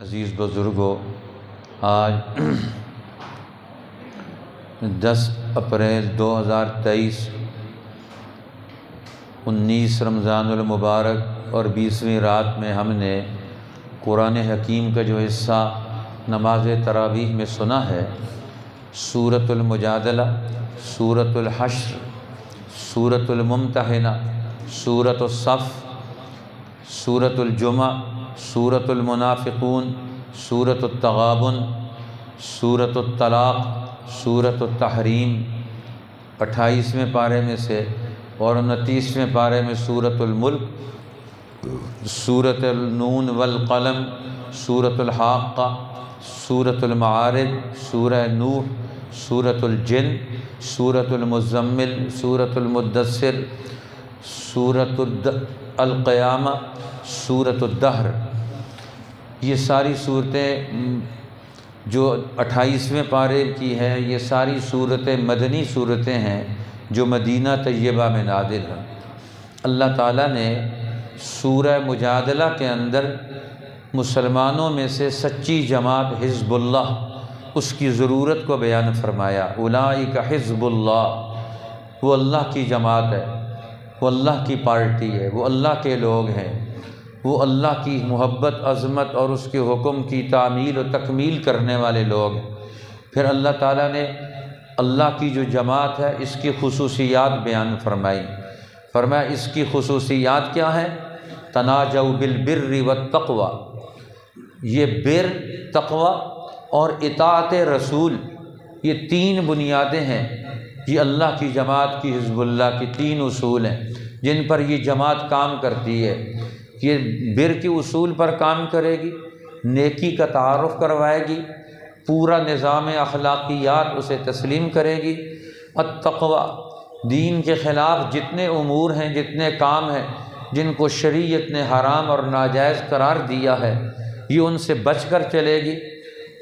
عزیز بزرگوں، آج 10 اپریل 2023 19 رمضان المبارک اور 20ویں رات میں ہم نے قرآن حکیم کا جو حصہ نماز تراویح میں سنا ہے، سورۃ المجادلہ، سورۃ الحشر، سورۃ الممتحنہ، سورۃ الصف، سورۃ الجمعہ، سورۃ المنافقون، سورۃ التغابن، سورۃ الطلاق، سورۃ التحریم 28ویں پارے میں سے، اور 29ویں پارے میں سورۃ الملک، سورۃ النون والقلم، سورۃ الحاقہ، سورۃ المعارج، سورہ نوح، سورۃ الجن، سورۃ المزمل، سورۃ المدثر، سورۃ القیامہ، سورۃ الدہر۔ یہ ساری صورتیں جو 28ویں پارے کی ہے، یہ ساری صورتیں مدنی صورتیں ہیں جو مدینہ طیبہ میں نازل ہیں۔ اللہ تعالیٰ نے سورہ مجادلہ کے اندر مسلمانوں میں سے سچی جماعت حزب اللہ، اس کی ضرورت کو بیان فرمایا۔ اولئک حزب اللہ، وہ اللہ کی جماعت ہے، وہ اللہ کی پارٹی ہے، وہ اللہ کے لوگ ہیں، وہ اللہ کی محبت، عظمت اور اس کے حکم کی تعمیل و تکمیل کرنے والے لوگ ہیں۔ پھر اللہ تعالیٰ نے اللہ کی جو جماعت ہے اس کی خصوصیات بیان فرمائی۔ فرمایا اس کی خصوصیات کیا ہیں؟ تناجوا بالبر والتقوی، یہ بر، تقوی اور اطاعت رسول، یہ 3 بنیادیں ہیں۔ یہ اللہ کی جماعت کی، حزب اللہ کی 3 اصول ہیں جن پر یہ جماعت کام کرتی ہے۔ یہ بر کے اصول پر کام کرے گی، نیکی کا تعارف کروائے گی، پورا نظام اخلاقیات اسے تسلیم کرے گی۔ التقوی، دین کے خلاف جتنے امور ہیں، جتنے کام ہیں جن کو شریعت نے حرام اور ناجائز قرار دیا ہے، یہ ان سے بچ کر چلے گی۔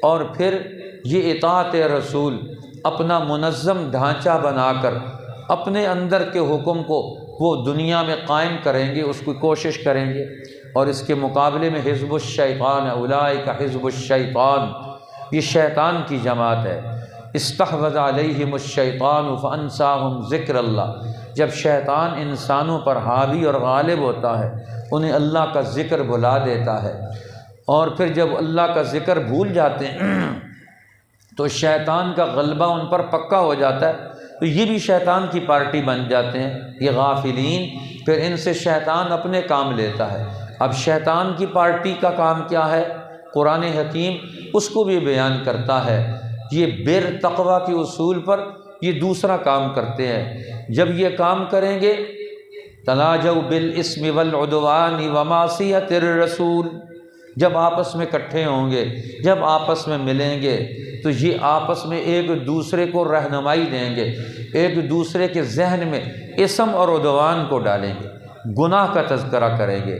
اور پھر یہ اطاعت رسول، اپنا منظم ڈھانچہ بنا کر اپنے اندر کے حکم کو وہ دنیا میں قائم کریں گے، اس کی کوشش کریں گے۔ اور اس کے مقابلے میں حزب الشیطان ہے، اولئک حزب الشیطان، یہ شیطان کی جماعت ہے۔ استحوذ علیہم الشیطان فانساہم ذکر اللہ، جب شیطان انسانوں پر حاوی اور غالب ہوتا ہے، انہیں اللہ کا ذکر بھلا دیتا ہے، اور پھر جب اللہ کا ذکر بھول جاتے ہیں تو شیطان کا غلبہ ان پر پکا ہو جاتا ہے، تو یہ بھی شیطان کی پارٹی بن جاتے ہیں، یہ غافلین۔ پھر ان سے شیطان اپنے کام لیتا ہے۔ اب شیطان کی پارٹی کا کام کیا ہے؟ قرآن حکیم اس کو بھی بیان کرتا ہے۔ یہ بر، تقوی کے اصول پر یہ دوسرا کام کرتے ہیں۔ جب یہ کام کریں گے، تناجوا بالاسم والعدوان ومعصیۃ الرسول، جب آپس میں اکٹھے ہوں گے، جب آپس میں ملیں گے، تو یہ آپس میں ایک دوسرے کو رہنمائی دیں گے، ایک دوسرے کے ذہن میں اسم اور عدوان کو ڈالیں گے، گناہ کا تذکرہ کریں گے،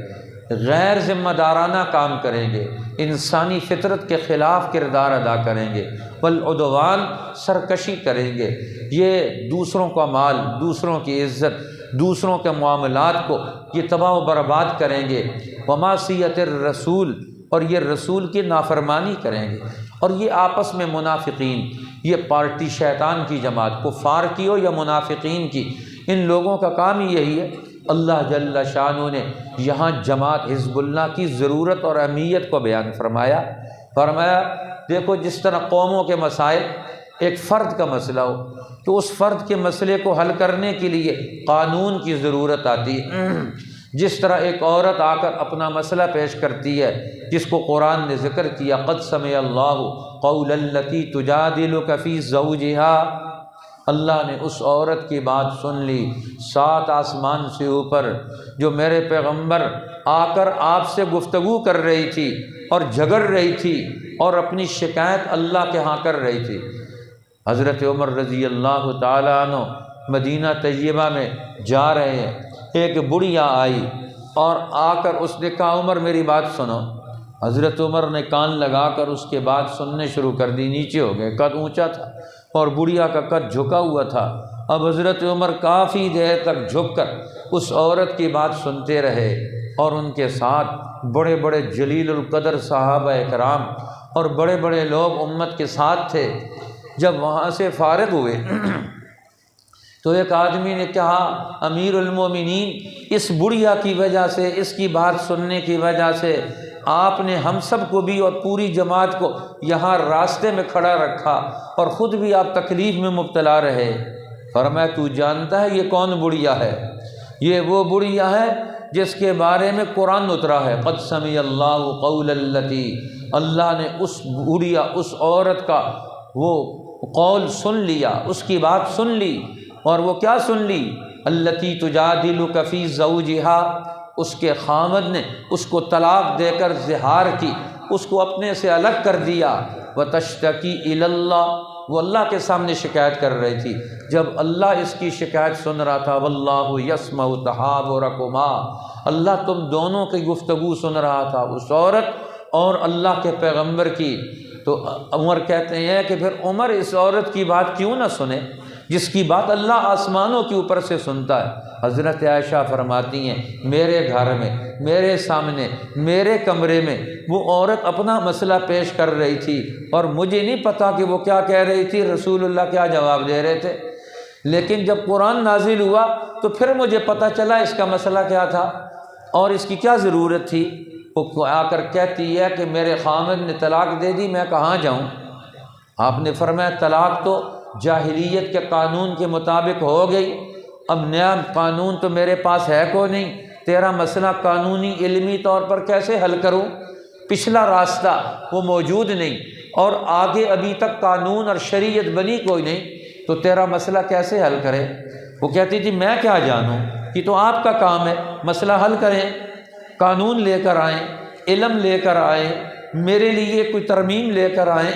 غیر ذمہ دارانہ کام کریں گے، انسانی فطرت کے خلاف کردار ادا کریں گے، والعدوان، سرکشی کریں گے، یہ دوسروں کا مال، دوسروں کی عزت، دوسروں کے معاملات کو یہ تباہ و برباد کریں گے، ومعصیۃ الرسول، اور یہ رسول کی نافرمانی کریں گے۔ اور یہ آپس میں منافقین، یہ پارٹی شیطان کی جماعت، کفار کی ہو یا منافقین کی، ان لوگوں کا کام ہی یہی ہے۔ اللہ جل شانہ نے یہاں جماعت حزب اللہ کی ضرورت اور اہمیت کو بیان فرمایا۔ فرمایا دیکھو، جس طرح قوموں کے مسائل، ایک فرد کا مسئلہ ہو تو اس فرد کے مسئلے کو حل کرنے کے لیے قانون کی ضرورت آتی ہے۔ جس طرح ایک عورت آ کر اپنا مسئلہ پیش کرتی ہے، جس کو قرآن نے ذکر کیا، قد سمع اللہ قول التی تجادلک فی زوجہا، اللہ نے اس عورت کی بات سن لی 7 آسمان سے اوپر، جو میرے پیغمبر آ کر آپ سے گفتگو کر رہی تھی اور جھگڑ رہی تھی اور اپنی شکایت اللہ کے ہاں کر رہی تھی۔ حضرت عمر رضی اللہ تعالیٰ عنہ مدینہ طیبہ میں جا رہے ہیں، ایک بڑھیا آئی اور آ کر اس نے کہا، عمر میری بات سنو۔ حضرت عمر نے کان لگا کر اس کے بات سننے شروع کر دی، نیچے ہو گئے، قد اونچا تھا اور بڑھیا کا قد جھکا ہوا تھا۔ اب حضرت عمر کافی دیر تک جھک کر اس عورت کی بات سنتے رہے اور ان کے ساتھ بڑے بڑے جلیل القدر صحابہ کرام اور بڑے بڑے لوگ امت کے ساتھ تھے۔ جب وہاں سے فارغ ہوئے تو ایک آدمی نے کہا امیر المومنین، اس بڑھیا کی وجہ سے، اس کی بات سننے کی وجہ سے آپ نے ہم سب کو بھی اور پوری جماعت کو یہاں راستے میں کھڑا رکھا اور خود بھی آپ تکلیف میں مبتلا رہے۔ فرمایا تو جانتا ہے یہ کون بڑھیا ہے؟ یہ وہ بڑھیا ہے جس کے بارے میں قرآن اترا ہے، قد سمع اللہ قول التی، اللہ نے اس بڑھیا، اس عورت کا وہ قول سن لیا، اس کی بات سن لی۔ اور وہ کیا سن لی؟ التی تجادلک فی زوجہا، اس کے خامد نے اس کو طلاق دے کر زہار کی، اس کو اپنے سے الگ کر دیا۔ وتشتکی الی اللہ، وہ اللہ کے سامنے شکایت کر رہی تھی۔ جب اللہ اس کی شکایت سن رہا تھا، واللہ یسمع تحاورکما، اللہ تم دونوں کی گفتگو سن رہا تھا، اس عورت اور اللہ کے پیغمبر کی، تو عمر کہتے ہیں کہ پھر عمر اس عورت کی بات کیوں نہ سنے جس کی بات اللہ آسمانوں کے اوپر سے سنتا ہے۔ حضرت عائشہ فرماتی ہیں میرے گھر میں، میرے سامنے، میرے کمرے میں وہ عورت اپنا مسئلہ پیش کر رہی تھی اور مجھے نہیں پتا کہ وہ کیا کہہ رہی تھی، رسول اللہ کیا جواب دے رہے تھے، لیکن جب قرآن نازل ہوا تو پھر مجھے پتہ چلا اس کا مسئلہ کیا تھا اور اس کی کیا ضرورت تھی۔ وہ آ کر کہتی ہے کہ میرے خامد نے طلاق دے دی، میں کہاں جاؤں؟ آپ نے فرمایا طلاق تو جاہلیت کے قانون کے مطابق ہو گئی، اب نیا قانون تو میرے پاس ہے کو نہیں، تیرا مسئلہ قانونی علمی طور پر کیسے حل کروں؟ پچھلا راستہ وہ موجود نہیں اور آگے ابھی تک قانون اور شریعت بنی کوئی نہیں، تو تیرا مسئلہ کیسے حل کرے؟ وہ کہتی تھی میں کیا جانوں، یہ تو آپ کا کام ہے، مسئلہ حل کریں، قانون لے کر آئیں، علم لے کر آئیں، میرے لیے کوئی ترمیم لے کر آئیں،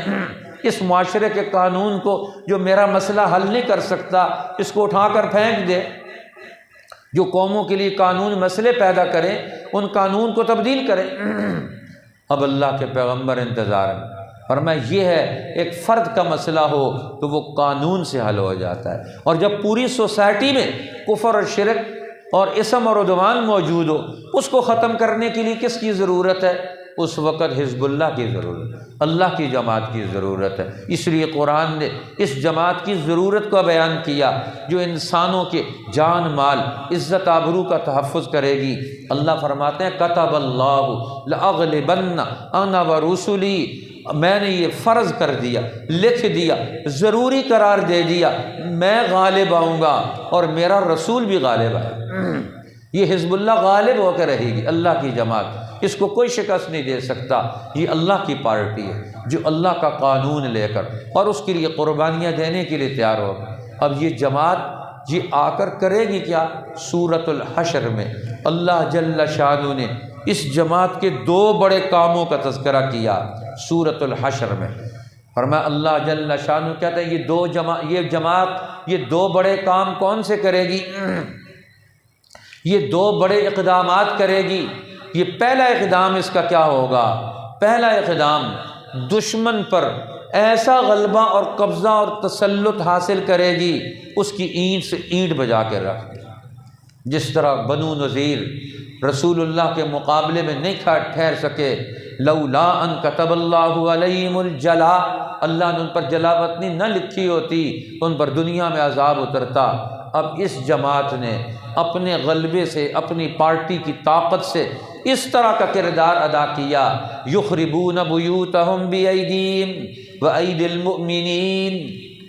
اس معاشرے کے قانون کو جو میرا مسئلہ حل نہیں کر سکتا اس کو اٹھا کر پھینک دے۔ جو قوموں کے لیے قانون مسئلے پیدا کریں ان قانون کو تبدیل کریں۔ اب اللہ کے پیغمبر انتظار میں فرمایا یہ ہے ایک فرد کا مسئلہ ہو تو وہ قانون سے حل ہو جاتا ہے، اور جب پوری سوسائٹی میں کفر اور شرک اور اسم اور عدوان موجود ہو اس کو ختم کرنے کے لیے کس کی ضرورت ہے؟ اس وقت حزب اللہ کی ضرورت ہے، اللہ کی جماعت کی ضرورت ہے۔ اس لیے قرآن نے اس جماعت کی ضرورت کو بیان کیا جو انسانوں کے جان مال عزت آبرو کا تحفظ کرے گی۔ اللہ فرماتے ہیں کتب اللہ لأغلبن انا ورسلی، میں نے یہ فرض کر دیا، لکھ دیا، ضروری قرار دے دیا، میں غالب آؤں گا اور میرا رسول بھی غالب آئے گا۔ یہ حزب اللہ غالب ہو کے رہے گی، اللہ کی جماعت، اس کو کوئی شکست نہیں دے سکتا۔ یہ اللہ کی پارٹی ہے جو اللہ کا قانون لے کر اور اس کے لیے قربانیاں دینے کے لیے تیار ہوگا۔ اب یہ جماعت یہ آ کر کرے گی کیا؟ سورۃ الحشر میں اللہ جل شانہ نے اس جماعت کے دو بڑے کاموں کا تذکرہ کیا سورۃ الحشر میں۔ فرمایا اللہ جل شانہ کہتے ہیں یہ جماعت یہ دو بڑے کام کون سے کرے گی؟ یہ دو بڑے اقدامات کرے گی۔ یہ پہلا اقدام اس کا کیا ہوگا؟ پہلا اقدام دشمن پر ایسا غلبہ اور قبضہ اور تسلط حاصل کرے گی اس کی اینٹ سے اینٹ بجا کے رکھ دے۔ جس طرح بنو نذیر رسول اللہ کے مقابلے میں نہیں ٹھہر سکے، لولا ان کتب اللہ علیہم الجلا، اللہ نے ان پر جلاوطنی نہ لکھی ہوتی ان پر دنیا میں عذاب اترتا۔ اب اس جماعت نے اپنے غلبے سے، اپنی پارٹی کی طاقت سے اس طرح کا کردار ادا کیا، یخربون بیوتہم بایدیہم وایدی المؤمنین۔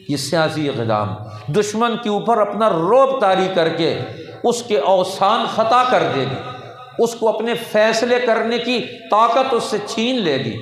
یہ سیاسی اقدام دشمن کے اوپر اپنا رعب طاری کر کے اس کے اوثان خطا کر دے گی، اس کو اپنے فیصلے کرنے کی طاقت اس سے چھین لے گی۔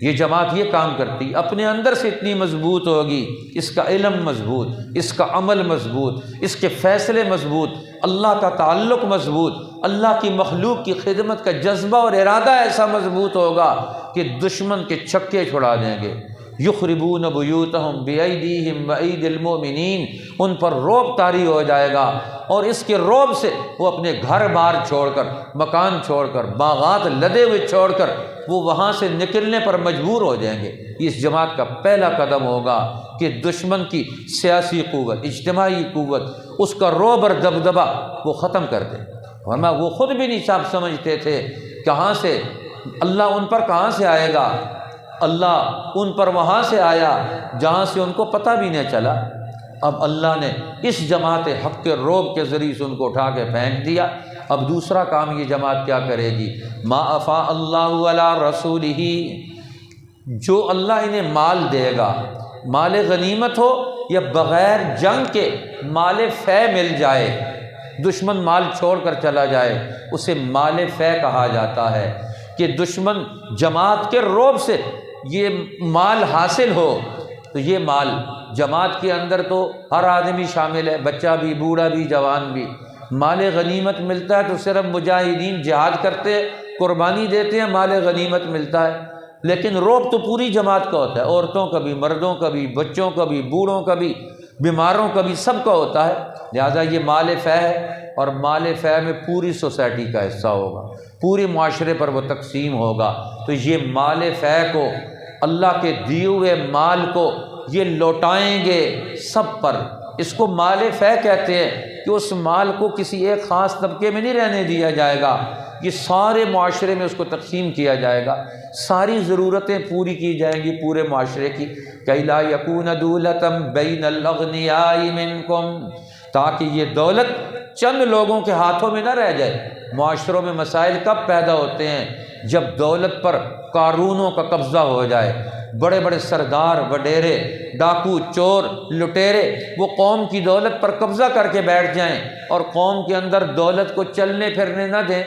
یہ جماعت یہ کام کرتی، اپنے اندر سے اتنی مضبوط ہوگی، اس کا علم مضبوط، اس کا عمل مضبوط، اس کے فیصلے مضبوط، اللہ کا تعلق مضبوط، اللہ کی مخلوق کی خدمت کا جذبہ اور ارادہ ایسا مضبوط ہوگا کہ دشمن کے چھکے چھڑا دیں گے۔ یخربون بیوتہم بایدیہم وایدی المؤمنین، ان پر رعب طاری ہو جائے گا اور اس کے رعب سے وہ اپنے گھر بار چھوڑ کر، مکان چھوڑ کر، باغات لدے ہوئے چھوڑ کر وہ وہاں سے نکلنے پر مجبور ہو جائیں گے۔ اس جماعت کا پہلا قدم ہوگا کہ دشمن کی سیاسی قوت، اجتماعی قوت، اس کا رعب اور دبدبہ وہ ختم کر دے۔ ورنہ وہ خود بھی نہیں صاحب سمجھتے تھے کہاں سے اللہ ان پر کہاں سے آئے گا، اللہ ان پر وہاں سے آیا جہاں سے ان کو پتہ بھی نہ چلا۔ اب اللہ نے اس جماعت حق کے روب کے ذریعے سے ان کو اٹھا کے پھینک دیا۔ اب دوسرا کام یہ جماعت کیا کرے گی؟ ما افاء اللہ علی رسولہ، جو اللہ انہیں مال دے گا، مال غنیمت ہو یا بغیر جنگ کے مال فے مل جائے، دشمن مال چھوڑ کر چلا جائے، اسے مال فے کہا جاتا ہے کہ دشمن جماعت کے رعب سے یہ مال حاصل ہو، تو یہ مال جماعت کے اندر تو ہر آدمی شامل ہے، بچہ بھی، بوڑھا بھی، جوان بھی۔ مال غنیمت ملتا ہے تو صرف مجاہدین جہاد کرتے قربانی دیتے ہیں، مال غنیمت ملتا ہے، لیکن رعب تو پوری جماعت کا ہوتا ہے، عورتوں کا بھی، مردوں کا بھی، بچوں کا بھی، بوڑھوں کا بھی، بیماروں کا بھی، سب کا ہوتا ہے۔ لہٰذا یہ مال فے ہے، اور مال فے میں پوری سوسائٹی کا حصہ ہوگا، پورے معاشرے پر وہ تقسیم ہوگا۔ تو یہ مال فے کو، اللہ کے دیے ہوئے مال کو یہ لوٹائیں گے سب پر۔ اس کو مال فے کہتے ہیں کہ اس مال کو کسی ایک خاص طبقے میں نہیں رہنے دیا جائے گا، یہ سارے معاشرے میں اس کو تقسیم کیا جائے گا، ساری ضرورتیں پوری کی جائیں گی پورے معاشرے کی۔ کَإْ لَا يَكُونَ دُولَةً بَيْنَ الْأَغْنِيَاءِ مِنْكُمْ، تاکہ یہ دولت چند لوگوں کے ہاتھوں میں نہ رہ جائے۔ معاشروں میں مسائل کب پیدا ہوتے ہیں؟ جب دولت پر قارونوں کا قبضہ ہو جائے، بڑے بڑے سردار، وڈیرے، ڈاکو، چور، لٹیرے وہ قوم کی دولت پر قبضہ کر کے بیٹھ جائیں اور قوم کے اندر دولت کو چلنے پھرنے نہ دیں،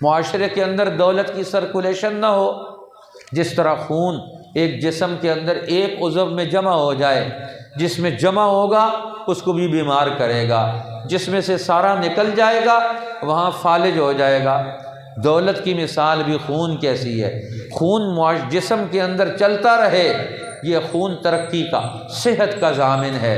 معاشرے کے اندر دولت کی سرکولیشن نہ ہو۔ جس طرح خون ایک جسم کے اندر ایک عضو میں جمع ہو جائے، جس میں جمع ہوگا اس کو بھی بیمار کرے گا، جس میں سے سارا نکل جائے گا وہاں فالج ہو جائے گا۔ دولت کی مثال بھی خون کیسی ہے، خون جسم کے اندر چلتا رہے، یہ خون ترقی کا، صحت کا ضامن ہے۔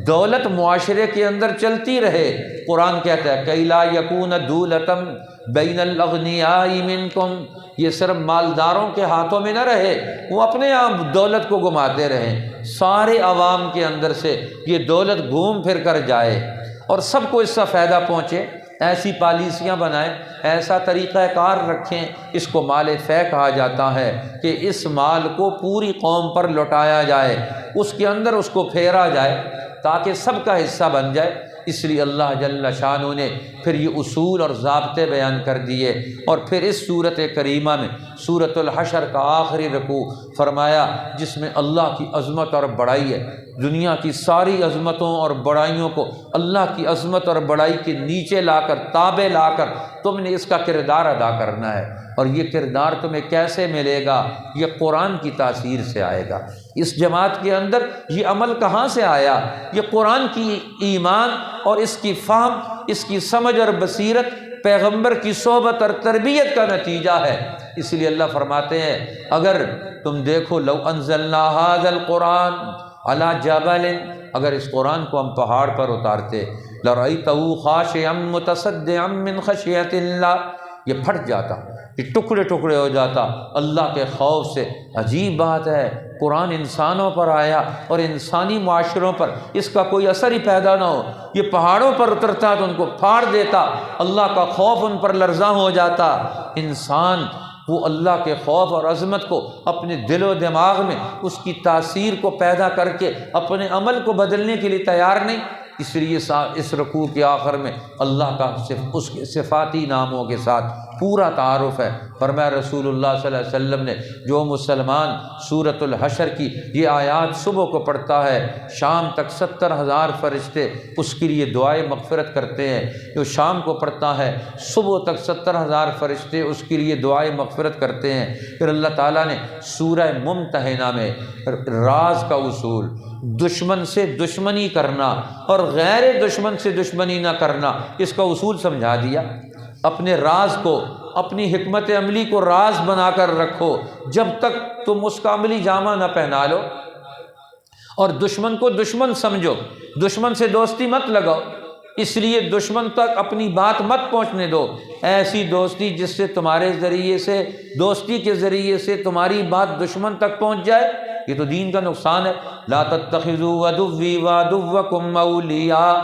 دولت معاشرے کے اندر چلتی رہے، قرآن کہتا ہے کَإْ لَا يَكُونَ دُولَةً بَيْنَ الْأَغْنِيَاءِ مِنْكُمْ، یہ صرف مالداروں کے ہاتھوں میں نہ رہے، وہ اپنے آپ دولت کو گھماتے رہیں، سارے عوام کے اندر سے یہ دولت گھوم پھر کر جائے اور سب کو اس سے فائدہ پہنچے۔ ایسی پالیسیاں بنائیں، ایسا طریقہ کار رکھیں، اس کو مال فے کہا جاتا ہے کہ اس مال کو پوری قوم پر لوٹایا جائے، اس کے اندر اس کو پھیرا جائے تاکہ سب کا حصہ بن جائے۔ اس لیے اللہ جل شانہ نے پھر یہ اصول اور ضابطے بیان کر دیے، اور پھر اس صورت کریمہ میں سورۃ الحشر کا آخری رکوع فرمایا جس میں اللہ کی عظمت اور بڑائی ہے۔ دنیا کی ساری عظمتوں اور بڑائیوں کو اللہ کی عظمت اور بڑائی کے نیچے لا کر، تابع لا کر تم نے اس کا کردار ادا کرنا ہے، اور یہ کردار تمہیں کیسے ملے گا؟ یہ قرآن کی تاثیر سے آئے گا۔ اس جماعت کے اندر یہ عمل کہاں سے آیا؟ یہ قرآن کی ایمان اور اس کی فہم، اس کی سمجھ اور بصیرت، پیغمبر کی صحبت اور تربیت کا نتیجہ ہے۔ اس لیے اللہ فرماتے ہیں اگر تم دیکھو لو انزلنا ھذا القرآن علی جبل، اگر اس قرآن کو ہم پہاڑ پر اتارتے، لرأیتہ خاشعا متصدعا من خشیۃ اللہ، یہ پھٹ جاتا، یہ ٹکڑے ٹکڑے ہو جاتا اللہ کے خوف سے۔ عجیب بات ہے، قرآن انسانوں پر آیا اور انسانی معاشروں پر اس کا کوئی اثر ہی پیدا نہ ہو، یہ پہاڑوں پر اترتا تو ان کو پھاڑ دیتا، اللہ کا خوف ان پر لرزاں ہو جاتا۔ انسان وہ اللہ کے خوف اور عظمت کو اپنے دل و دماغ میں اس کی تاثیر کو پیدا کر کے اپنے عمل کو بدلنے کے لیے تیار نہیں۔ اس لیے اس رکوع کے آخر میں اللہ کا اس کے صفاتی ناموں کے ساتھ پورا تعارف ہے۔ فرمایا رسول اللہ صلی اللہ علیہ وسلم نے جو مسلمان سورۃ الحشر کی یہ آیات صبح کو پڑھتا ہے، شام تک 70,000 فرشتے اس کے لیے دعائے مغفرت کرتے ہیں۔ جو شام کو پڑھتا ہے صبح تک 70,000 فرشتے اس کے لیے دعائے مغفرت کرتے ہیں۔ پھر اللہ تعالیٰ نے سورہ ممتحنہ میں راز کا اصول، دشمن سے دشمنی کرنا اور غیر دشمن سے دشمنی نہ کرنا، اس کا اصول سمجھا دیا۔ اپنے راز کو، اپنی حکمت عملی کو راز بنا کر رکھو جب تک تم اس کا عملی جامہ نہ پہنا لو، اور دشمن کو دشمن سمجھو، دشمن سے دوستی مت لگاؤ، اس لیے دشمن تک اپنی بات مت پہنچنے دو۔ ایسی دوستی جس سے تمہارے ذریعے سے، دوستی کے ذریعے سے تمہاری بات دشمن تک پہنچ جائے، یہ تو دین کا نقصان ہے۔ لا تتخذوا عدوی وعدوکم اولیاء،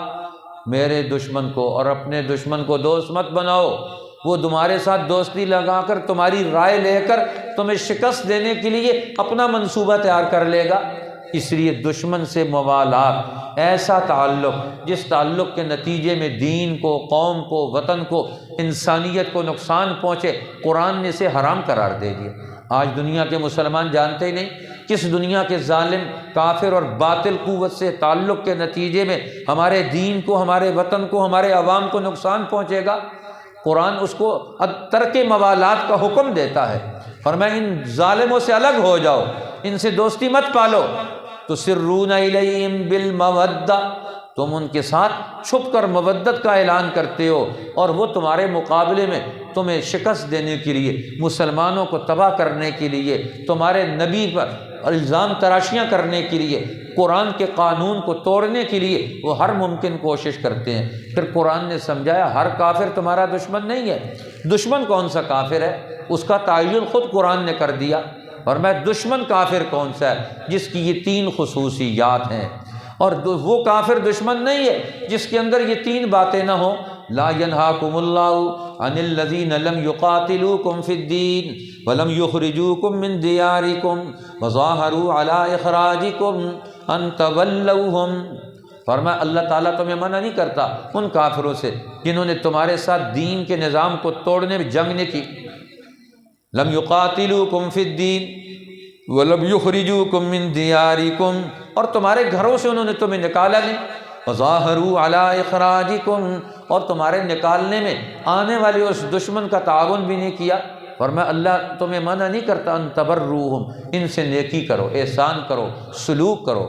میرے دشمن کو اور اپنے دشمن کو دوست مت بناؤ، وہ تمہارے ساتھ دوستی لگا کر تمہاری رائے لے کر تمہیں شکست دینے کے لیے اپنا منصوبہ تیار کر لے گا۔ اس لیے دشمن سے موالات، ایسا تعلق جس تعلق کے نتیجے میں دین کو، قوم کو، وطن کو، انسانیت کو نقصان پہنچے، قرآن نے اسے حرام قرار دے دیا۔ آج دنیا کے مسلمان جانتے ہی نہیں کس دنیا کے ظالم، کافر اور باطل قوت سے تعلق کے نتیجے میں ہمارے دین کو، ہمارے وطن کو، ہمارے عوام کو نقصان پہنچے گا۔ قرآن اس کو ترک موالات کا حکم دیتا ہے، فرمایا ان ظالموں سے الگ ہو جاؤ، ان سے دوستی مت پالو۔ تسرون الیہم بالمودہ، تم ان کے ساتھ چھپ کر مودت کا اعلان کرتے ہو، اور وہ تمہارے مقابلے میں تمہیں شکست دینے کے لیے، مسلمانوں کو تباہ کرنے کے لیے، تمہارے نبی پر الزام تراشیاں کرنے کے لیے، قرآن کے قانون کو توڑنے کے لیے وہ ہر ممکن کوشش کرتے ہیں۔ پھر قرآن نے سمجھایا ہر کافر تمہارا دشمن نہیں ہے۔ دشمن کون سا کافر ہے اس کا تعین خود قرآن نے کر دیا، اور میں دشمن کافر کون سا ہے جس کی یہ 3 خصوصیات ہیں، اور وہ کافر دشمن نہیں ہے جس کے اندر یہ 3 باتیں نہ ہوں۔ لا ینہاکم اللہ عن الذین لم یقاتلوکم فی الدین ولم یخرجوکم من دیارکم وظاہروا علی اخراجکم ان تولوہم۔ فرمایا اللہ تعالیٰ تمہیں منع نہیں کرتا ان کافروں سے جنہوں نے تمہارے ساتھ دین کے نظام کو توڑنے میں جنگ نے کی۔ لم یقاتلوکم فی الدین ولم یخرجوکم من دیارکم، اور تمہارے گھروں سے انہوں نے تمہیں نکالا نہیں۔ وظاہروا علی اخراجکم، اور تمہارے نکالنے میں آنے والے اس دشمن کا تعاون بھی نہیں کیا۔ فرمایا اللہ تمہیں منع نہیں کرتا ان تبروہم، ان سے نیکی کرو، احسان کرو، سلوک کرو۔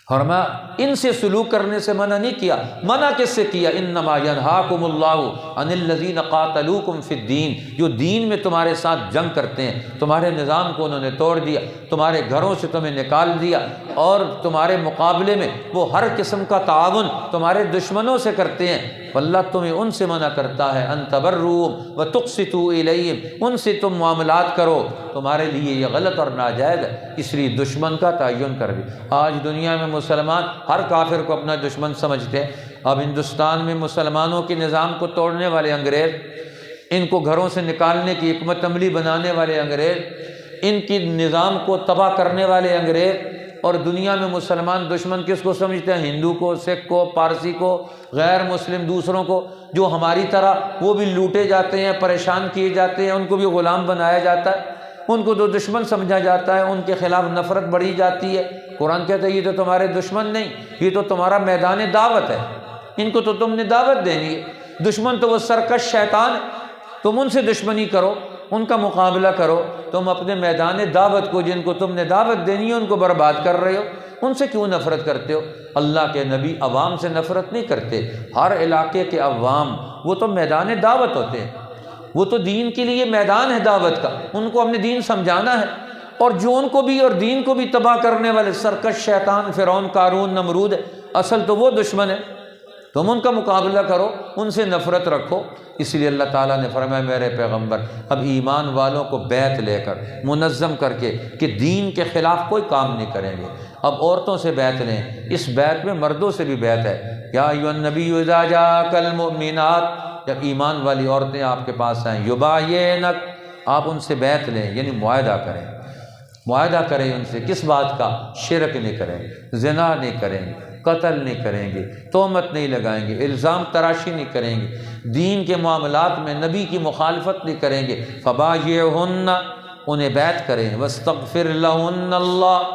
فرمایا ان سے سلوک کرنے سے منع نہیں کیا، منع کس سے کیا؟ انما ینہاکم اللہ عن الذین قاتلوکم فی الدین، جو دین میں تمہارے ساتھ جنگ کرتے ہیں، تمہارے نظام کو انہوں نے توڑ دیا، تمہارے گھروں سے تمہیں نکال دیا، اور تمہارے مقابلے میں وہ ہر قسم کا تعاون تمہارے دشمنوں سے کرتے ہیں۔ واللہ تمہیں ان سے منع کرتا ہے ان تبروہم وتقسطوا الیہم، ان سے تم معاملات کرو، تمہارے لیے یہ غلط اور ناجائز ہے، اس لیے دشمن کا تعین کر دی۔ آج دنیا میں مسلمان ہر کافر کو اپنا دشمن سمجھتے ہیں۔ اب ہندوستان میں مسلمانوں کے نظام کو توڑنے والے انگریز، ان کو گھروں سے نکالنے کی حکمت عملی بنانے والے انگریز، ان کی نظام کو تباہ کرنے والے انگریز، اور دنیا میں مسلمان دشمن کس کو سمجھتے ہیں؟ ہندو کو، سکھ کو، پارسی کو، غیر مسلم دوسروں کو، جو ہماری طرح وہ بھی لوٹے جاتے ہیں، پریشان کیے جاتے ہیں، ان کو بھی غلام بنایا جاتا ہے، ان کو تو دشمن سمجھا جاتا ہے، ان کے خلاف نفرت بڑھی جاتی ہے۔ قرآن کہتا ہے یہ تو تمہارے دشمن نہیں، یہ تو تمہارا میدان دعوت ہے، ان کو تو تم نے دعوت دینی ہے۔ دشمن تو وہ سرکش شیطان ہے، تم ان سے دشمنی کرو، ان کا مقابلہ کرو، تم اپنے میدان دعوت کو، جن کو تم نے دعوت دینی ہے، ان کو برباد کر رہے ہو، ان سے کیوں نفرت کرتے ہو؟ اللہ کے نبی عوام سے نفرت نہیں کرتے، ہر علاقے کے عوام وہ تو میدان دعوت ہوتے ہیں، وہ تو دین کے لیے میدان ہے دعوت کا، ان کو ہم نے دین سمجھانا ہے، اور جو ان کو بھی اور دین کو بھی تباہ کرنے والے سرکش شیطان فرعون، قارون، نمرود ہے، اصل تو وہ دشمن ہے، تم ان کا مقابلہ کرو، ان سے نفرت رکھو۔ اس لیے اللہ تعالیٰ نے فرمایا میرے پیغمبر اب ایمان والوں کو بیعت لے کر منظم کر کے کہ دین کے خلاف کوئی کام نہیں کریں گے۔ اب عورتوں سے بیعت لیں، اس بیعت میں مردوں سے بھی بیعت ہے۔ یا ایھا النبی اذا جاءک المؤمنات، جب ایمان والی عورتیں آپ کے پاس آئیں، یبایعنک، آپ ان سے بیعت لیں، یعنی معاہدہ کریں، معاہدہ کریں ان سے، کس بات کا؟ شرک نہیں کریں گے، زنا نہیں کریں گے، قتل نہیں کریں گے، تہمت نہیں لگائیں گے، الزام تراشی نہیں کریں گے، دین کے معاملات میں نبی کی مخالفت نہیں کریں گے۔ فبایعہن، انہیں بیعت کریں، واستغفر لہن اللہ،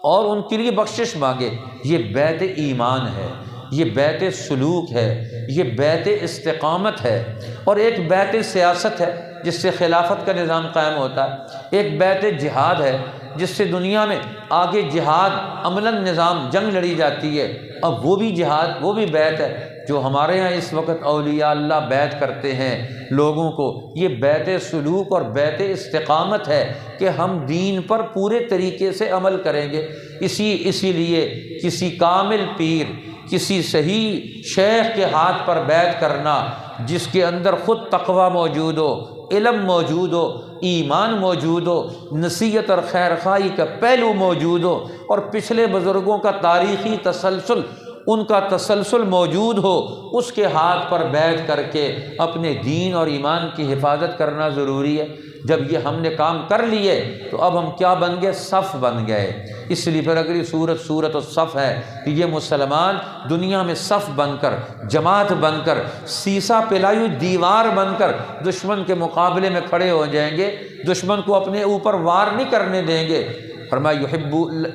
اور ان کے لیے بخشش مانگے۔ یہ بیعت ایمان ہے، یہ بیعت سلوک ہے، یہ بیعت استقامت ہے، اور ایک بیعت سیاست ہے جس سے خلافت کا نظام قائم ہوتا ہے، ایک بیعت جہاد ہے جس سے دنیا میں آگے جہاد عملاً نظام جنگ لڑی جاتی ہے۔ اب وہ بھی جہاد، وہ بھی بیعت ہے جو ہمارے ہاں اس وقت اولیاء اللہ بیعت کرتے ہیں لوگوں کو۔ یہ بیعت سلوک اور بیعت استقامت ہے کہ ہم دین پر پورے طریقے سے عمل کریں گے۔ اسی لیے کسی کامل پیر، کسی صحیح شیخ کے ہاتھ پر بیعت کرنا جس کے اندر خود تقوی موجود ہو، علم موجود ہو، ایمان موجود ہو، نصیحت اور خیر خواہی کا پہلو موجود ہو، اور پچھلے بزرگوں کا تاریخی تسلسل ان کا تسلسل موجود ہو، اس کے ہاتھ پر بیعت کر کے اپنے دین اور ایمان کی حفاظت کرنا ضروری ہے۔ جب یہ ہم نے کام کر لیے تو اب ہم کیا بن گئے؟ صف بن گئے۔ اس لیے پھر اگلی سورت الصف ہے کہ یہ مسلمان دنیا میں صف بن کر، جماعت بن کر، سیسا پلائی ہوئی دیوار بن کر دشمن کے مقابلے میں کھڑے ہو جائیں گے، دشمن کو اپنے اوپر وار نہیں کرنے دیں گے۔ فرمایا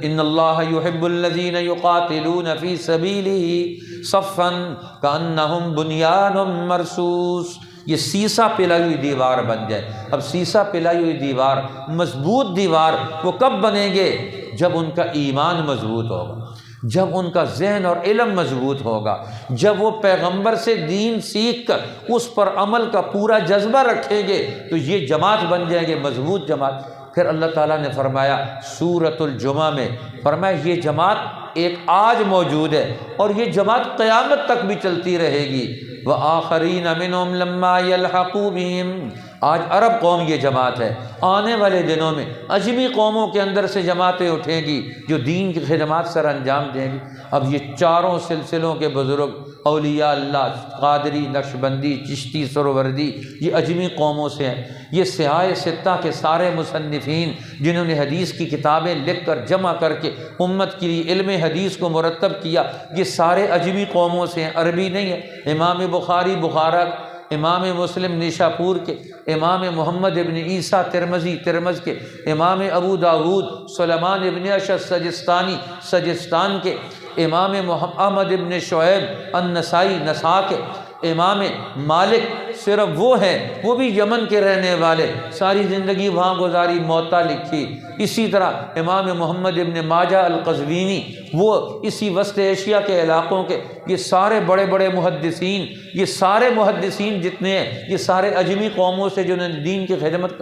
ان اللہ یحب الذین یقاتلون فی سبیلہ صفا کانہم بنیان مرصوص۔ یہ سیسا پلائی ہوئی دیوار بن جائے۔ اب سیسا پلائی ہوئی دیوار، مضبوط دیوار وہ کب بنیں گے؟ جب ان کا ایمان مضبوط ہوگا، جب ان کا ذہن اور علم مضبوط ہوگا، جب وہ پیغمبر سے دین سیکھ کر اس پر عمل کا پورا جذبہ رکھیں گے تو یہ جماعت بن جائیں گے، مضبوط جماعت۔ پھر اللہ تعالیٰ نے فرمایا سورۃ الجمعہ میں، فرمایا یہ جماعت ایک آج موجود ہے اور یہ جماعت قیامت تک بھی چلتی رہے گی۔ وآخرین منہم لما یلحقوا بہم، آج عرب قوم یہ جماعت ہے، آنے والے دنوں میں اجمی قوموں کے اندر سے جماعتیں اٹھیں گی جو دین کی خدمات سر انجام دیں گی۔ اب یہ چاروں سلسلوں کے بزرگ، اولیاء اللہ، قادری، نقشبندی، چشتی، سروردی، یہ اجمی قوموں سے ہیں۔ یہ سیاہ ستہ کے سارے مصنفین جنہوں نے حدیث کی کتابیں لکھ کر جمع کر کے امت کے لیے علم حدیث کو مرتب کیا، یہ سارے اجمی قوموں سے ہیں، عربی نہیں ہے۔ امام بخاری بخارا، امام مسلم نیشاپور کے، امام محمد ابن عیسیٰ ترمذ کے، امام ابو داود سلیمان ابن اشعث سجستانی سجستان کے، امام احمد ابن شعیب النسائی نسا کے، امام مالک صرف وہ ہیں، وہ بھی یمن کے رہنے والے، ساری زندگی وہاں گزاری، موطا لکھی۔ اسی طرح امام محمد ابن ماجہ القزوینی، وہ اسی وسط ایشیا کے علاقوں کے، یہ سارے بڑے بڑے محدثین، یہ سارے محدثین جتنے ہیں یہ سارے اجمی قوموں سے جنہوں نے دین کی خدمت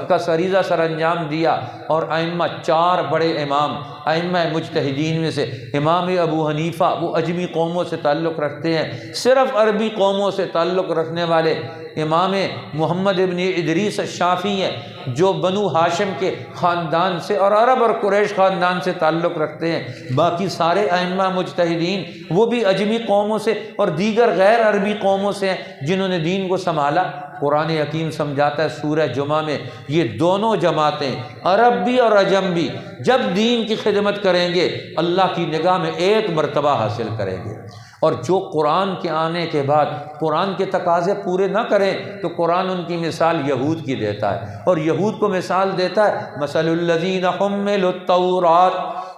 کا فریضہ سر انجام دیا۔ اور ائمہ، چار بڑے امام ائمہ مجتہدین میں سے امام ابو حنیفہ، وہ اجمی قوموں سے تعلق رکھتے ہیں۔ صرف عربی قوموں سے تعلق رکھنے والے امام محمد ابن ادریس الشافعی ہیں جو بنو ہاشم کے خاندان سے اور عرب اور قریش خاندان سے تعلق رکھتے ہیں۔ باقی سارے ائمہ مجتہدین وہ بھی اجمی قوموں سے اور دیگر غیر عربی قوموں سے ہیں جنہوں نے دین کو سنبھالا۔ قرآن حکیم سمجھاتا ہے سورہ جمعہ میں، یہ دونوں جماعتیں، عرب بھی اور عجم بھی، جب دین کی خدمت کریں گے اللہ کی نگاہ میں ایک مرتبہ حاصل کریں گے۔ اور جو قرآن کے آنے کے بعد قرآن کے تقاضے پورے نہ کریں تو قرآن ان کی مثال یہود کی دیتا ہے، اور یہود کو مثال دیتا ہے مثل الذین حملوا التوراۃ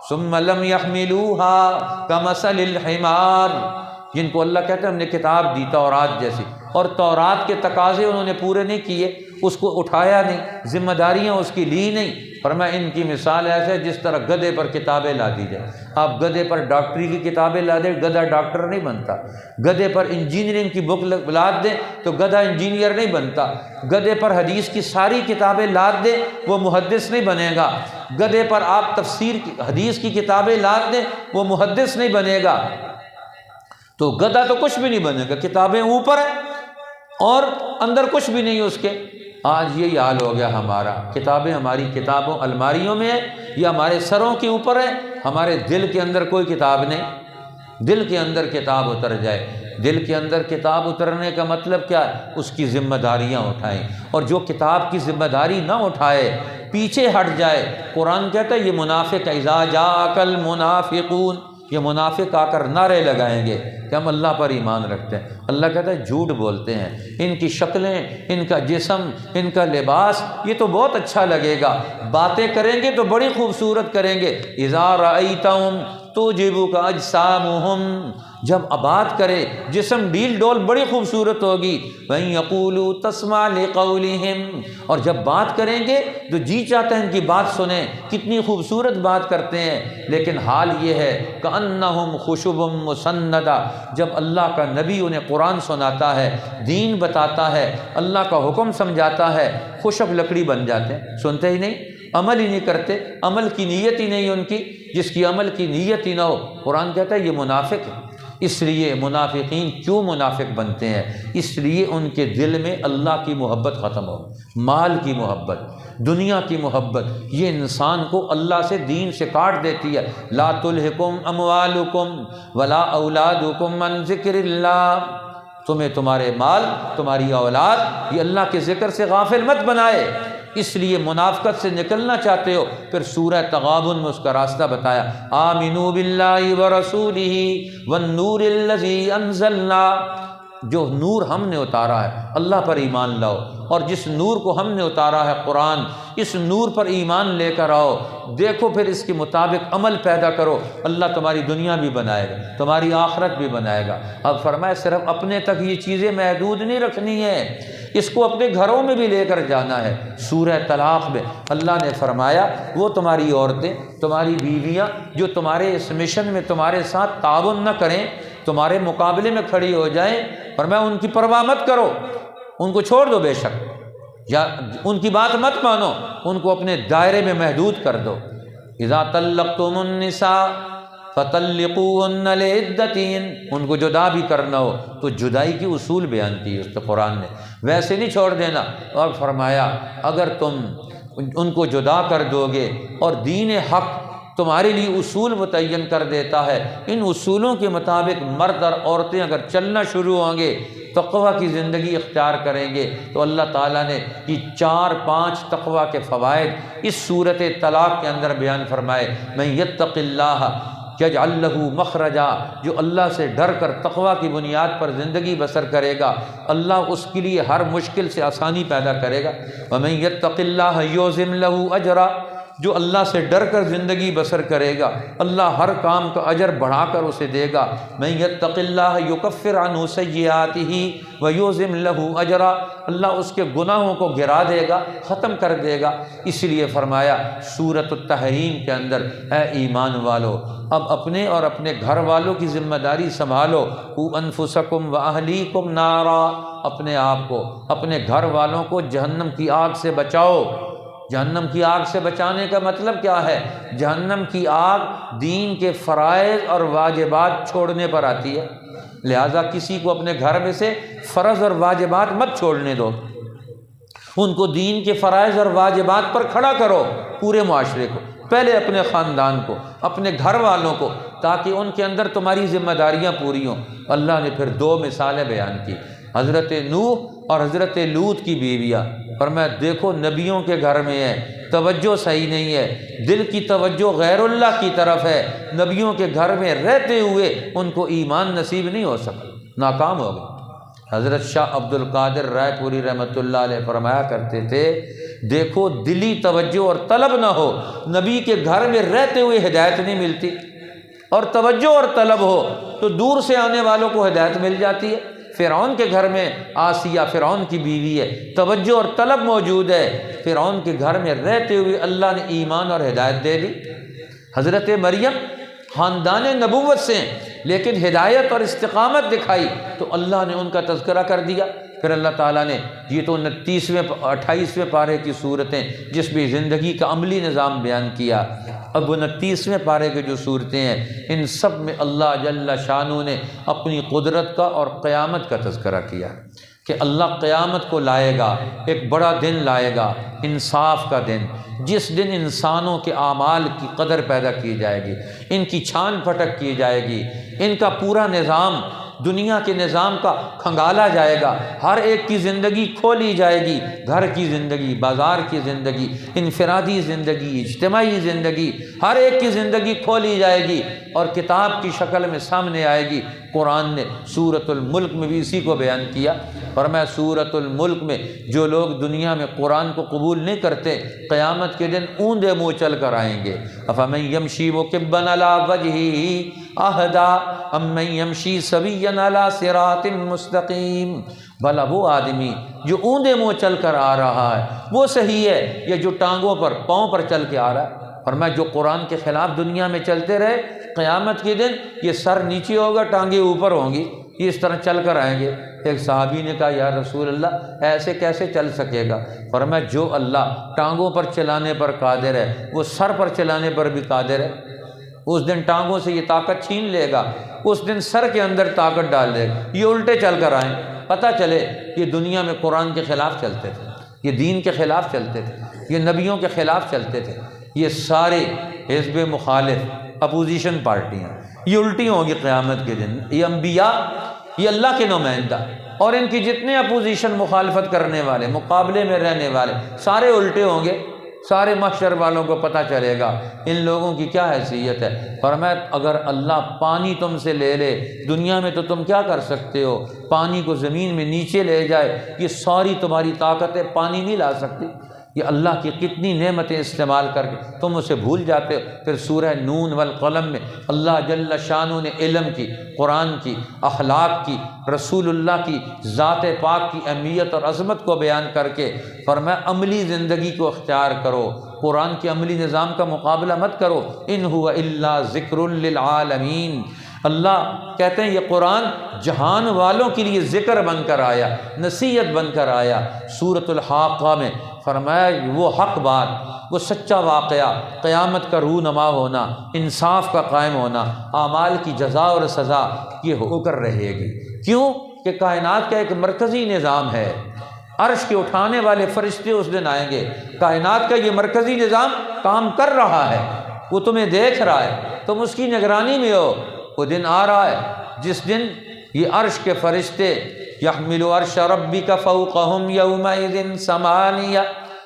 ثم لم يحملوها كمثل الحمار، جن کو اللہ کہتا ہے ہم نے کتاب دی تورات جیسی، اور تورات کے تقاضے انہوں نے پورے نہیں کیے، اس کو اٹھایا نہیں، ذمہ داریاں اس کی لی نہیں۔ فرمایا ان کی مثال ایسے ہے جس طرح گدھے پر کتابیں لا دی جائے۔ آپ گدھے پر ڈاکٹری کی کتابیں لا دیں، گدھا ڈاکٹر نہیں بنتا۔ گدھے پر انجینئرنگ کی بک لاد دیں تو گدھا انجینئر نہیں بنتا۔ گدھے پر حدیث کی ساری کتابیں لاد دیں وہ محدث نہیں بنے گا۔ گدھے پر آپ تفسیر کی حدیث کی کتابیں لاد دیں وہ محدث نہیں بنے گا۔ تو گدھا تو کچھ بھی نہیں بنے گا، کتابیں اوپر ہیں اور اندر کچھ بھی نہیں اس کے۔ آج یہی حال ہو گیا ہمارا، کتابیں ہماری کتابوں الماریوں میں ہیں یا ہمارے سروں کے اوپر ہیں، ہمارے دل کے اندر کوئی کتاب نہیں۔ دل کے اندر کتاب اتر جائے، دل کے اندر کتاب اترنے کا مطلب کیا ہے؟ اس کی ذمہ داریاں اٹھائیں، اور جو کتاب کی ذمہ داری نہ اٹھائے، پیچھے ہٹ جائے، قرآن کہتا ہے یہ منافق اذا جاءک المنافقون، یہ منافق آ کر نعرے لگائیں گے کہ ہم اللہ پر ایمان رکھتے ہیں۔ اللہ کہتا ہے جھوٹ بولتے ہیں، ان کی شکلیں، ان کا جسم، ان کا لباس یہ تو بہت اچھا لگے گا، باتیں کریں گے تو بڑی خوبصورت کریں گے۔ اذا رأیتہم تعجبک اجسامہم، جب بات کرے جسم ڈیل ڈول بڑی خوبصورت ہوگی۔ وَإِن يَقُولُوا تَسْمَعْ لِقَوْلِهِمْ، اور جب بات کریں گے تو جی چاہتا ہے ان کی بات سنیں، کتنی خوبصورت بات کرتے ہیں۔ لیکن حال یہ ہے كَأَنَّهُمْ خُشُبٌ مُّسَنَّدَةٌ، جب اللہ کا نبی انہیں قرآن سناتا ہے، دین بتاتا ہے، اللہ کا حکم سمجھاتا ہے، خشک لکڑی بن جاتے ہیں، سنتے ہی نہیں، عمل ہی نہیں کرتے، عمل کی نیت ہی نہیں ان کی۔ جس کی عمل کی نیت ہی نہ ہو، قرآن کہتا ہے یہ منافق ہے۔ اس لیے منافقین کیوں منافق بنتے ہیں؟ اس لیے ان کے دل میں اللہ کی محبت ختم ہو، مال کی محبت، دنیا کی محبت، یہ انسان کو اللہ سے، دین سے کاٹ دیتی ہے۔ لا تلہکم اموالکم ولا اولادکم عن ذکر اللہ، تمہیں تمہارے مال، تمہاری اولاد یہ اللہ کے ذکر سے غافل مت بنائے۔ اس لیے منافقت سے نکلنا چاہتے ہو، پھر سورہ تغابن میں اس کا راستہ بتایا، آمنوا باللہ ورسولہ والنور الذی انزلنا، جو نور ہم نے اتارا ہے اللہ پر ایمان لاؤ، اور جس نور کو ہم نے اتارا ہے قرآن، اس نور پر ایمان لے کر آؤ، دیکھو پھر اس کے مطابق عمل پیدا کرو، اللہ تمہاری دنیا بھی بنائے گا، تمہاری آخرت بھی بنائے گا۔ اب فرمایا صرف اپنے تک یہ چیزیں محدود نہیں رکھنی ہے، اس کو اپنے گھروں میں بھی لے کر جانا ہے۔ سورہ طلاق میں اللہ نے فرمایا وہ تمہاری عورتیں، تمہاری بیویاں جو تمہارے اس مشن میں تمہارے ساتھ تعاون نہ کریں، تمہارے مقابلے میں کھڑی ہو جائیں، فرمایا ان کی پرواہ مت کرو، ان کو چھوڑ دو، بے شک یا ان کی بات مت مانو، ان کو اپنے دائرے میں محدود کر دو۔ اذا طلقتم النساء فطلقوهن لعدتهن، ان کو جدا بھی کرنا ہو تو جدائی کی اصول بیان کی اس قرآن نے، ویسے نہیں چھوڑ دینا۔ اور فرمایا اگر تم ان کو جدا کر دو گے اور دین حق تمہارے لیے اصول متعین کر دیتا ہے، ان اصولوں کے مطابق مرد اور عورتیں اگر چلنا شروع ہوں گے، تقوی کی زندگی اختیار کریں گے، تو اللہ تعالیٰ نے یہ 4-5 تقوی کے فوائد اس صورت طلاق کے اندر بیان فرمائے۔ من یتق اللہ یجعل لہ مخرجا، جو اللہ سے ڈر کر تقوی کی بنیاد پر زندگی بسر کرے گا، اللہ اس کے لیے ہر مشکل سے آسانی پیدا کرے گا۔ ومن یتق اللہ یعظم لہ اجرا، جو اللہ سے ڈر کر زندگی بسر کرے گا اللہ ہر کام کا اجر بڑھا کر اسے دے گا۔ من یتق اللہ یکفر عنہ سیئاتہ ویعظم لہ اجرا، اللہ اس کے گناہوں کو گرا دے گا، ختم کر دے گا۔ اس لیے فرمایا سورۃ التحریم کے اندر، اے ایمان والو اب اپنے اور اپنے گھر والوں کی ذمہ داری سنبھالو، انفسکم واہلیکم نارا، اپنے آپ کو، اپنے گھر والوں کو جہنم کی آگ سے بچاؤ۔ جہنم کی آگ سے بچانے کا مطلب کیا ہے؟ جہنم کی آگ دین کے فرائض اور واجبات چھوڑنے پر آتی ہے، لہٰذا کسی کو اپنے گھر میں سے فرض اور واجبات مت چھوڑنے دو، ان کو دین کے فرائض اور واجبات پر کھڑا کرو، پورے معاشرے کو، پہلے اپنے خاندان کو، اپنے گھر والوں کو، تاکہ ان کے اندر تمہاری ذمہ داریاں پوری ہوں۔ اللہ نے پھر 2 مثالیں بیان کی، حضرت نوح اور حضرت لوط کی بیویاں۔ فرمایا دیکھو نبیوں کے گھر میں ہے، توجہ صحیح نہیں ہے، دل کی توجہ غیر اللہ کی طرف ہے، نبیوں کے گھر میں رہتے ہوئے ان کو ایمان نصیب نہیں ہو سکا، ناکام ہو گئے۔ حضرت شاہ عبد القادر رائے پوری رحمۃ اللہ علیہ فرمایا کرتے تھے، دیکھو دلی توجہ اور طلب نہ ہو، نبی کے گھر میں رہتے ہوئے ہدایت نہیں ملتی، اور توجہ اور طلب ہو تو دور سے آنے والوں کو ہدایت مل جاتی ہے۔ فرعون کے گھر میں آسیہ فرعون کی بیوی ہے، توجہ اور طلب موجود ہے، فرعون کے گھر میں رہتے ہوئے اللہ نے ایمان اور ہدایت دے دی۔ حضرت مریم خاندان نبوت سے لیکن ہدایت اور استقامت دکھائی تو اللہ نے ان کا تذکرہ کر دیا۔ پھر اللہ تعالیٰ نے، یہ تو 28ویں پارے کی صورتیں جس میں زندگی کا عملی نظام بیان کیا، اب 29ویں پارے کی جو صورتیں ہیں ان سب میں اللہ جل شانہ نے اپنی قدرت کا اور قیامت کا تذکرہ کیا کہ اللہ قیامت کو لائے گا، ایک بڑا دن لائے گا، انصاف کا دن، جس دن انسانوں کے اعمال کی قدر پیدا کی جائے گی، ان کی چھان پھٹک کی جائے گی، ان کا پورا نظام دنیا کے نظام کا کھنگالا جائے گا، ہر ایک کی زندگی کھولی جائے گی، گھر کی زندگی، بازار کی زندگی، انفرادی زندگی، اجتماعی زندگی، ہر ایک کی زندگی کھولی جائے گی اور کتاب کی شکل میں سامنے آئے گی۔ قرآن نے سورۃ الملک میں بھی اسی کو بیان کیا، فرمایا سورۃ الملک میں جو لوگ دنیا میں قرآن کو قبول نہیں کرتے قیامت کے دن اوندے منہ چل کر آئیں گے۔ افمن یمشی مکبا علی وجہہ اہدی امن یمشی سویا علی صراط مستقیم، بھلا وہ آدمی جو اوندے منہ چل کر آ رہا ہے وہ صحیح ہے یا جو ٹانگوں پر، پاؤں پر چل کے آ رہا ہے؟ فرمایا جو قرآن کے خلاف دنیا میں چلتے رہے قیامت کے دن یہ سر نیچے ہوگا، ٹانگیں اوپر ہوں گی، یہ اس طرح چل کر آئیں گے۔ ایک صحابی نے کہا یا رسول اللہ ایسے کیسے چل سکے گا؟ فرمایا جو اللہ ٹانگوں پر چلانے پر قادر ہے وہ سر پر چلانے پر بھی قادر ہے، اس دن ٹانگوں سے یہ طاقت چھین لے گا، اس دن سر کے اندر طاقت ڈال دے گا۔ یہ الٹے چل کر آئیں، پتہ چلے یہ دنیا میں قرآن کے خلاف چلتے تھے، یہ دین کے خلاف چلتے تھے، یہ نبیوں کے خلاف چلتے تھے، یہ سارے حزب مخالف اپوزیشن پارٹیاں یہ الٹی ہوں گی قیامت کے دن۔ یہ انبیاء، یہ اللہ کے نمائندہ اور ان کی جتنے اپوزیشن مخالفت کرنے والے، مقابلے میں رہنے والے، سارے الٹے ہوں گے۔ سارے محشر والوں کو پتہ چلے گا ان لوگوں کی کیا حیثیت ہے۔ فرمایا اگر اللہ پانی تم سے لے لے دنیا میں تو تم کیا کر سکتے ہو؟ پانی کو زمین میں نیچے لے جائے، یہ ساری تمہاری طاقتیں پانی نہیں لا سکتی۔ یہ اللہ کی کتنی نعمتیں استعمال کر کے تم اسے بھول جاتے ہو۔ پھر سورہ نون والقلم میں اللہ جل شانہ نے علم کی، قرآن کی، اخلاق کی، رسول اللہ کی ذات پاک کی اہمیت اور عظمت کو بیان کر کے فرمایا عملی زندگی کو اختیار کرو، قرآن کے عملی نظام کا مقابلہ مت کرو۔ ان هو الا ذکر للعالمین، اللہ کہتے ہیں یہ قرآن جہان والوں کے لیے ذکر بن کر آیا، نصیحت بن کر آیا۔ سورۃ الحاقہ میں فرمایا وہ حق بات، وہ سچا واقعہ، قیامت کا رونما ہونا، انصاف کا قائم ہونا، اعمال کی جزا اور سزا یہ ہو کر رہے گی۔ کیوں کہ کائنات کا ایک مرکزی نظام ہے، عرش کے اٹھانے والے فرشتے اس دن آئیں گے، کائنات کا یہ مرکزی نظام کام کر رہا ہے، وہ تمہیں دیکھ رہا ہے، تم اس کی نگرانی میں ہو۔ وہ دن آ رہا ہے جس دن یہ عرش کے فرشتے یحمل عرش ربک فوقہم یومئذ ثمانیہ،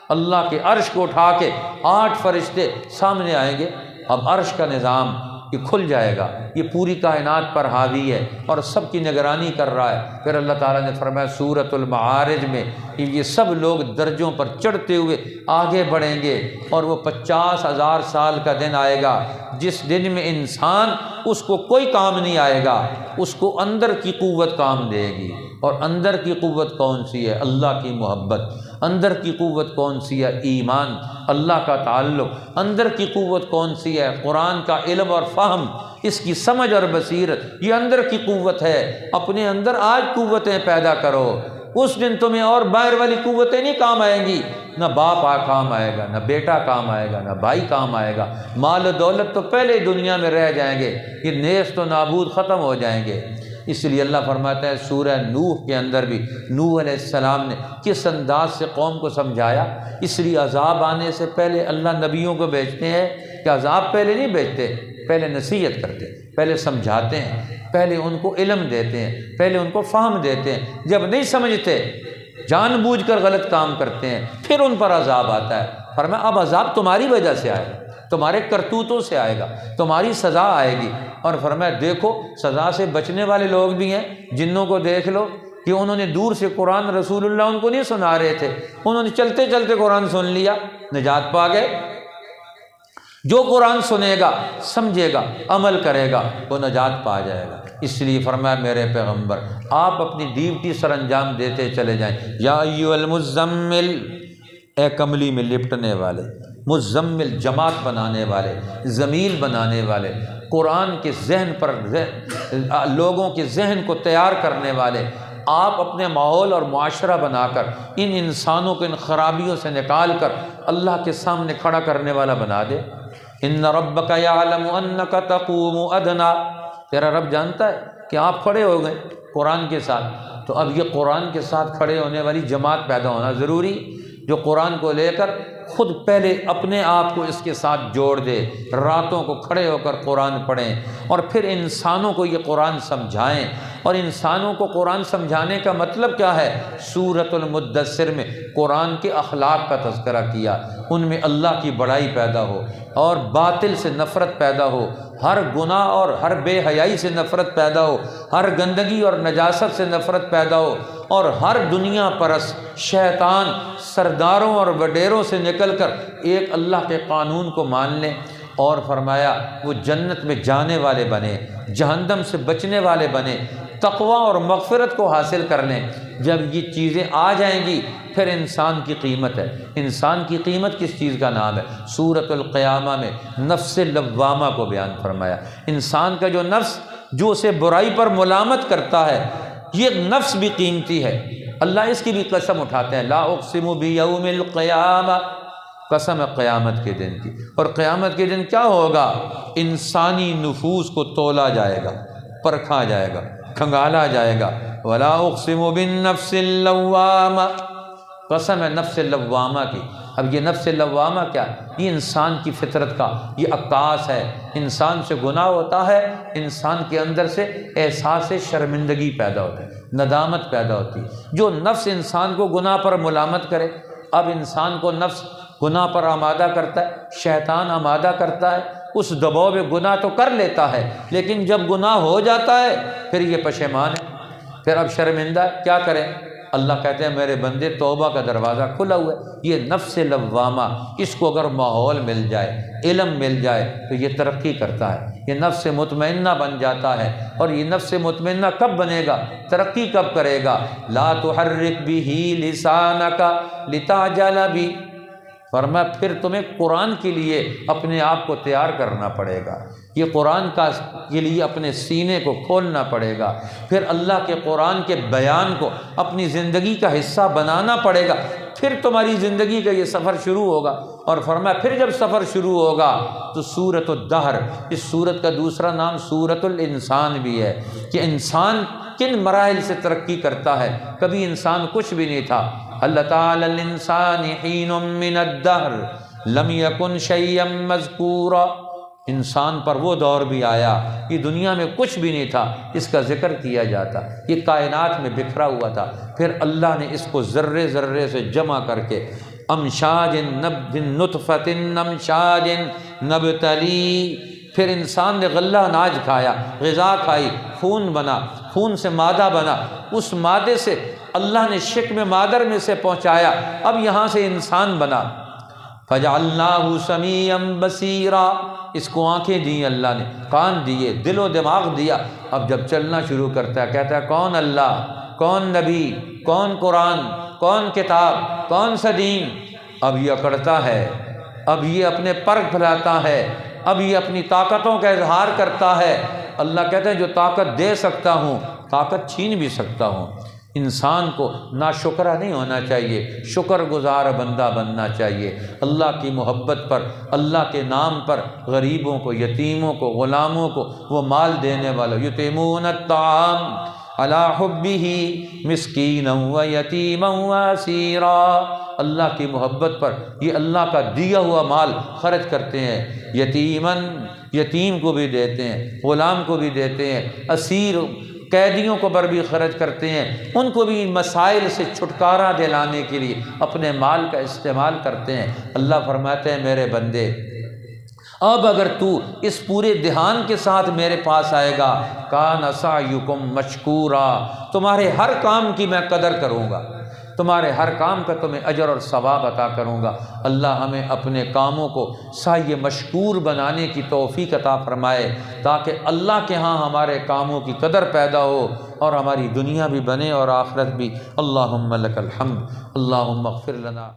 اللہ کے عرش کو اٹھا کے 8 فرشتے سامنے آئیں گے۔ اب عرش کا نظام یہ کھل جائے گا، یہ پوری کائنات پر حاوی ہے اور سب کی نگرانی کر رہا ہے۔ پھر اللہ تعالیٰ نے فرمایا سورۃ المعارج میں یہ سب لوگ درجوں پر چڑھتے ہوئے آگے بڑھیں گے، اور وہ 50,000 سال کا دن آئے گا جس دن میں انسان اس کو کوئی کام نہیں آئے گا، اس کو اندر کی قوت کام دے گی۔ اور اندر کی قوت کون سی ہے؟ اللہ کی محبت۔ اندر کی قوت کون سی ہے؟ ایمان، اللہ کا تعلق۔ اندر کی قوت کون سی ہے؟ قرآن کا علم اور فہم، اس کی سمجھ اور بصیرت، یہ اندر کی قوت ہے۔ اپنے اندر آج قوتیں پیدا کرو، اس دن تمہیں اور باہر والی قوتیں نہیں کام آئیں گی۔ نہ باپ کام آئے گا، نہ بیٹا کام آئے گا، نہ بھائی کام آئے گا، مال و دولت تو پہلے ہی دنیا میں رہ جائیں گے، یہ نیست و نابود ختم ہو جائیں گے۔ اس لیے اللہ فرماتا ہے سورہ نوح کے اندر بھی نوح علیہ السلام نے کس انداز سے قوم کو سمجھایا۔ اس لیے عذاب آنے سے پہلے اللہ نبیوں کو بھیجتے ہیں کہ عذاب پہلے نہیں بھیجتے، پہلے نصیحت کرتے، پہلے سمجھاتے ہیں، پہلے ان کو علم دیتے ہیں، پہلے ان کو فہم دیتے ہیں۔ جب نہیں سمجھتے، جان بوجھ کر غلط کام کرتے ہیں، پھر ان پر عذاب آتا ہے۔ فرمایا اب عذاب تمہاری وجہ سے آئے گا، تمہارے کرتوتوں سے آئے گا، تمہاری سزا آئے گی۔ اور فرمایا دیکھو سزا سے بچنے والے لوگ بھی ہیں، جنوں کو دیکھ لو کہ انہوں نے دور سے قرآن رسول اللہ ان کو نہیں سنا رہے تھے، انہوں نے چلتے چلتے قرآن سن لیا، نجات پا گئے۔ جو قرآن سنے گا، سمجھے گا، عمل کرے گا، وہ نجات پا جائے گا۔ اس لیے فرمایا میرے پیغمبر آپ اپنی ڈیوٹی سر انجام دیتے چلے جائیں۔ یا ایھا المزمل، اے کملی میں لپٹنے والے، مزمل جماعت بنانے والے، ضمیل بنانے والے، قرآن کے ذہن پر لوگوں کے ذہن کو تیار کرنے والے، آپ اپنے ماحول اور معاشرہ بنا کر ان انسانوں کو ان خرابیوں سے نکال کر اللہ کے سامنے کھڑا کرنے والا بنا دے۔ ان ربک یعلم انک تقوم ادنی، تیرا رب جانتا ہے کہ آپ کھڑے ہو گئے قرآن کے ساتھ، تو اب یہ قرآن کے ساتھ کھڑے ہونے والی جماعت پیدا ہونا ضروری، جو قرآن کو لے کر خود پہلے اپنے آپ کو اس کے ساتھ جوڑ دے، راتوں کو کھڑے ہو کر قرآن پڑھیں، اور پھر انسانوں کو یہ قرآن سمجھائیں۔ اور انسانوں کو قرآن سمجھانے کا مطلب کیا ہے؟ سورۃ المدثر میں قرآن کے اخلاق کا تذکرہ کیا، ان میں اللہ کی بڑائی پیدا ہو اور باطل سے نفرت پیدا ہو، ہر گناہ اور ہر بے حیائی سے نفرت پیدا ہو، ہر گندگی اور نجاست سے نفرت پیدا ہو، اور ہر دنیا پرست شیطان سرداروں اور وڈیروں سے نکل کر ایک اللہ کے قانون کو مان لیں۔ اور فرمایا وہ جنت میں جانے والے بنے، جہنم سے بچنے والے بنے، تقوی اور مغفرت کو حاصل کر لیں۔ جب یہ چیزیں آ جائیں گی پھر انسان کی قیمت ہے۔ انسان کی قیمت کس چیز کا نام ہے؟ سورۃ القیامہ میں نفس لوامہ کو بیان فرمایا۔ انسان کا جو نفس جو اسے برائی پر ملامت کرتا ہے، یہ نفس بھی قیمتی ہے۔ اللہ اس کی بھی قسم اٹھاتے ہیں، لا اقسم بیوم القیامہ، قسم ہے قیامت کے دن کی۔ اور قیامت کے دن کیا ہوگا؟ انسانی نفوس کو تولا جائے گا، پرکھا جائے گا، کھنگالا جائے گا۔ ولا اقسم بالنفس اللوامہ، قسم ہے نفس لوامہ کی۔ اب یہ نفس لوامہ کیا؟ یہ انسان کی فطرت کا یہ عکاس ہے۔ انسان سے گناہ ہوتا ہے، انسان کے اندر سے احساس شرمندگی پیدا ہوتا ہے، ندامت پیدا ہوتی ہے۔ جو نفس انسان کو گناہ پر ملامت کرے، اب انسان کو نفس گناہ پر آمادہ کرتا ہے، شیطان آمادہ کرتا ہے، اس دباؤ میں گناہ تو کر لیتا ہے، لیکن جب گناہ ہو جاتا ہے پھر یہ پشیمان ہے، پھر اب شرمندہ ہے، کیا کریں؟ اللہ کہتے ہیں میرے بندے توبہ کا دروازہ کھلا ہوا ہے۔ یہ نفس لوامہ، اس کو اگر ماحول مل جائے، علم مل جائے تو یہ ترقی کرتا ہے، یہ نفس مطمئنہ بن جاتا ہے۔ اور یہ نفس مطمئنہ کب بنے گا؟ ترقی کب کرے گا؟ لا تحرک بہ لسانک لتعجل بہ، فرمایا پھر تمہیں قرآن کے لیے اپنے آپ کو تیار کرنا پڑے گا، یہ قرآن کے لیے اپنے سینے کو کھولنا پڑے گا، پھر اللہ کے قرآن کے بیان کو اپنی زندگی کا حصہ بنانا پڑے گا، پھر تمہاری زندگی کا یہ سفر شروع ہوگا۔ اور فرمایا پھر جب سفر شروع ہوگا تو سورۃ الدہر، اس سورت کا دوسرا نام سورۃ الانسان بھی ہے، کہ انسان کن مراحل سے ترقی کرتا ہے۔ کبھی انسان کچھ بھی نہیں تھا، اللہ تعالی الانسان حین من الدہر لم یکن شیئا مذکورا، انسان پر وہ دور بھی آیا یہ دنیا میں کچھ بھی نہیں تھا، اس کا ذکر کیا جاتا، یہ کائنات میں بکھرا ہوا تھا، پھر اللہ نے اس کو ذرے ذرے سے جمع کر کے امشاج نطفۃ امشاج نبتلی، پھر انسان نے غلہ اناج کھایا، غذا کھائی، خون بنا، خون سے مادہ بنا، اس مادے سے اللہ نے شکم مادر میں سے پہنچایا، اب یہاں سے انسان بنا۔ فجعلناہ سمیعا بصیرا، اس کو آنکھیں دی اللہ نے، کان دیے، دل و دماغ دیا، اب جب چلنا شروع کرتا ہے کہتا ہے کون اللہ، کون نبی، کون قرآن، کون کتاب، کون سا دین، اب یہ اکڑتا ہے، اب یہ اپنے پر پھیلاتا ہے، اب یہ اپنی طاقتوں کا اظہار کرتا ہے۔ اللہ کہتے ہیں جو طاقت دے سکتا ہوں طاقت چھین بھی سکتا ہوں۔ انسان کو ناشکرہ نہیں ہونا چاہیے، شکر گزار بندہ بننا چاہیے، اللہ کی محبت پر، اللہ کے نام پر غریبوں کو، یتیموں کو، غلاموں کو وہ مال دینے والا، یطعمون الطعام علی حبہ مسکینا و یتیما و اسیرا، اللہ کی محبت پر یہ اللہ کا دیا ہوا مال خرچ کرتے ہیں، یتیم کو بھی دیتے ہیں، غلام کو بھی دیتے ہیں، اسیر قیدیوں کو پر بھی خرچ کرتے ہیں، ان کو بھی مسائل سے چھٹکارا دلانے کے لیے اپنے مال کا استعمال کرتے ہیں۔ اللہ فرماتے ہیں میرے بندے اب اگر تو اس پورے دھیان کے ساتھ میرے پاس آئے گا، کان سعیکم مشکورا، تمہارے ہر کام کی میں قدر کروں گا، تمہارے ہر کام کا تمہیں اجر اور ثواب عطا کروں گا۔ اللہ ہمیں اپنے کاموں کو سعی مشکور بنانے کی توفیق عطا فرمائے، تاکہ اللہ کے ہاں ہمارے کاموں کی قدر پیدا ہو اور ہماری دنیا بھی بنے اور آخرت بھی۔ اللہم لک الحمد، اللہم اغفر لنا۔